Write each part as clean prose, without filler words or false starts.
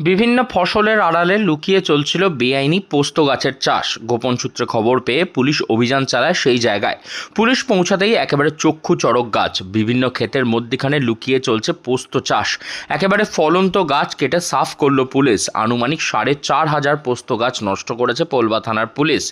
বিভিন্ন ফসলের আড়ালে লুকিয়ে চলছিল বেআইনি পোস্ত গাছের চাষ। গোপন সূত্রে খবর পেয়ে পুলিশ অভিযান চালায় সেই জায়গায়। পুলিশ পৌঁছাতেই একেবারে চক্ষু চড়ক গাছ, বিভিন্ন ক্ষেতের মধ্যিখানে লুকিয়ে চলছে পোস্ত চাষ। একেবারে ফলন্ত গাছ কেটে সাফ করলো পুলিশ। আনুমানিক 4,500 পোস্ত গাছ নষ্ট করেছে পোলবা থানার পুলিশ।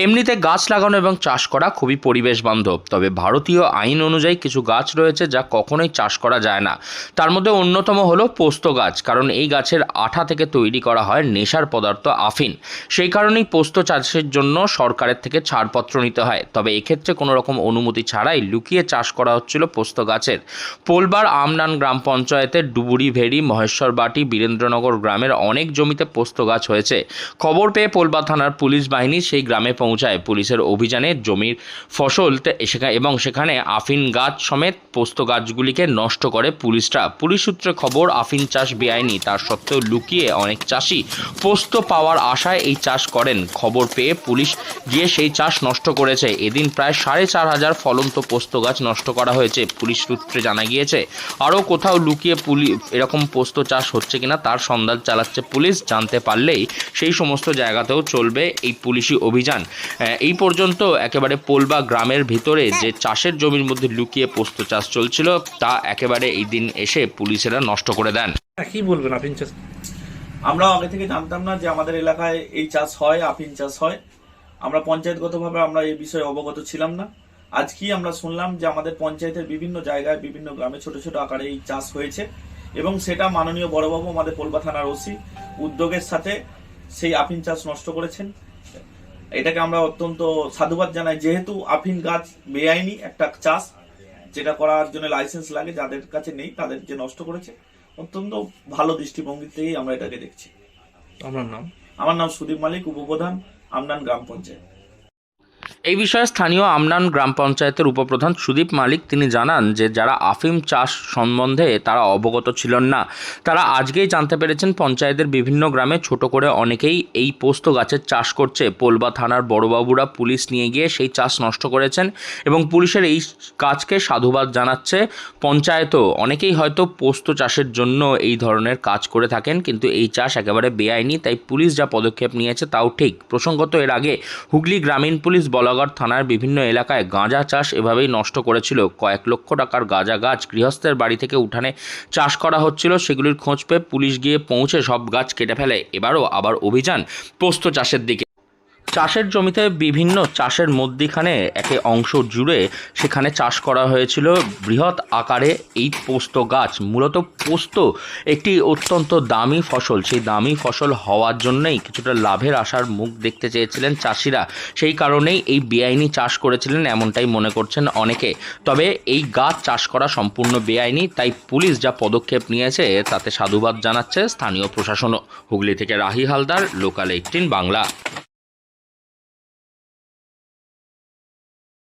এমনিতে গাছ লাগানো এবং চাষ করা খুবই পরিবেশ বান্ধব, তবে ভারতীয় আইন অনুযায়ী কিছু গাছ রয়েছে যা কখনোই চাষ করা যায় না। তার মধ্যে অন্যতম হলো পোস্ত গাছ, কারণ এই গাছের আঠা থেকে তৈরি করা হয় নেশার পদার্থ আফিন। সেই কারণেই পোস্ত চাষের জন্য সরকারের থেকে ছাড়পত্র নিতে হয়, তবে এক্ষেত্রে কোনো রকম অনুমতি ছাড়াই লুকিয়ে চাষ করা হচ্ছিল পোস্ত গাছের। পোলবার আমনান গ্রাম পঞ্চায়েতের ডুবুরি ভেড়ি, মহেশ্বরবাটি, বীরেন্দ্রনগর গ্রামের অনেক জমিতে পোস্ত গাছ হয়েছে। খবর পেয়ে পোলবা থানার পুলিশ বাহিনী সেই গ্রামে পৌঁছায়। পুলিশের অভিযানে জমির ফসল এবং সেখানে আফিন গাছ সমেত পোস্ত গাছগুলিকে নষ্ট করে পুলিশরা। পুলিশ সূত্রে খবর, আফিন চাষ বেআইনি, তার সত্ত্বেও লুকিয়ে অনেক চাষি পোস্ত পাওয়ার আশায় এই চাষ করেন। খবর পেয়ে পুলিশ গিয়ে সেই চাষ নষ্ট করেছে। এদিন প্রায় 4,500 ফলন্ত পোস্ত গাছ নষ্ট করা হয়েছে। পুলিশ সূত্রে জানা গিয়েছে আরও কোথাও লুকিয়ে এরকম পোস্ত চাষ হচ্ছে কিনা তার সন্ধান চালাচ্ছে পুলিশ। জানতে পারলেই সেই সমস্ত জায়গাতেও চলবে এই পুলিশি অভিযান। এই পর্যন্ত একেবারে পোলবা গ্রামের ভিতরে যে চাষের জমির মধ্যে লুকিয়ে পোস্ত চাষ চলছিল তা একেবারে এই দিন এসে পুলিশেরা নষ্ট করে দেন। কি বলবেন আফিন চাষ? আমরা আগে থেকে জানতাম না যে আমাদের এলাকায় এই চাষ হয়, আফিন চাষ হয়। আমরা পঞ্চায়েতগতভাবে আমরা এই বিষয়ে অবগত ছিলাম না। আজকেই আমরা শুনলাম যে আমাদের পঞ্চায়েতের বিভিন্ন জায়গায় বিভিন্ন গ্রামে ছোট ছোট আকারে এই চাষ হয়েছে এবং সেটা মাননীয় বড়বাবু আমাদের পোলবা থানার ওসি উদ্যোগের সাথে সেই আফিন চাষ নষ্ট করেছেন। এটাকে আমরা অত্যন্ত সাধুবাদ জানাই, যেহেতু আফিন গাছ বেআইনি একটা চাষ, যেটা করার জন্য লাইসেন্স লাগে, যাদের কাছে নেই তাদের যে নষ্ট করেছে, অত্যন্ত ভালো দৃষ্টিভঙ্গি থেকেই আমরা এটাকে দেখছি। আমার নাম সুদীপ মালিক, উপপ্রধান, আমনান গ্রাম পঞ্চায়েত। এই বিষয়ে স্থানীয় আমনান গ্রাম পঞ্চায়েতের উপপ্রধান সুদীপ মালিক তিনি জানান যে যারা আফিম চাষ সম্বন্ধে তারা অবগত ছিলেন না, তারা আজকেই জানতে পেরেছেন পঞ্চায়েতের বিভিন্ন গ্রামে ছোট করে অনেকেই এই পোস্ত গাছের চাষ করছে। পোলবা থানার বড়বাবুরা পুলিশ নিয়ে গিয়ে সেই চাষ নষ্ট করেছেন এবং পুলিশের এই কাজকে সাধুবাদ জানাচ্ছে। পঞ্চায়েতও অনেকেই হয়তো পোস্ত চাষের জন্য এই ধরনের কাজ করে থাকেন, কিন্তু এই চাষ একেবারে বেআইনি, তাই পুলিশ যা পদক্ষেপ নিয়েছে তাও ঠিক। প্রসঙ্গত এর আগে হুগলি গ্রামীণ পুলিশ বলাগড় থানার বিভিন্ন এলাকায় গাঁজা চাষ এভাবেই নষ্ট করেছিল। কয়েক লক্ষ টাকার গাঁজা গাছ গৃহস্থের বাড়ি থেকে উঠানে চাষ করা হচ্ছিল, সেগুলির খোঁজ পেয়ে পুলিশ গিয়ে পৌঁছে সব গাছ কেটে ফেলে। এবারও আবার অভিযান পোস্ত চাষের দিকে। চাষের জমিতে বিভিন্ন চাষের মধ্যিখানে একে অংশ জুড়ে সেখানে চাষ করা হয়েছিল বৃহৎ আকারে এই পোস্ত গাছ। মূলত পোস্ত একটি অত্যন্ত দামি ফসল, সেই দামি ফসল হওয়ার জন্যই কিছুটা লাভের আশার মুখ দেখতে চেয়েছিলেন চাষিরা। সেই কারণেই এই বেআইনি চাষ করেছিলেন এমনটাই মনে করছেন অনেকে। তবে এই গাছ চাষ করা সম্পূর্ণ বেআইনি, তাই পুলিশ যা পদক্ষেপ নিয়েছে তাতে সাধুবাদ জানাচ্ছে স্থানীয় প্রশাসনও। হুগলি থেকে রাহি হালদার, লোকাল 18 বাংলা।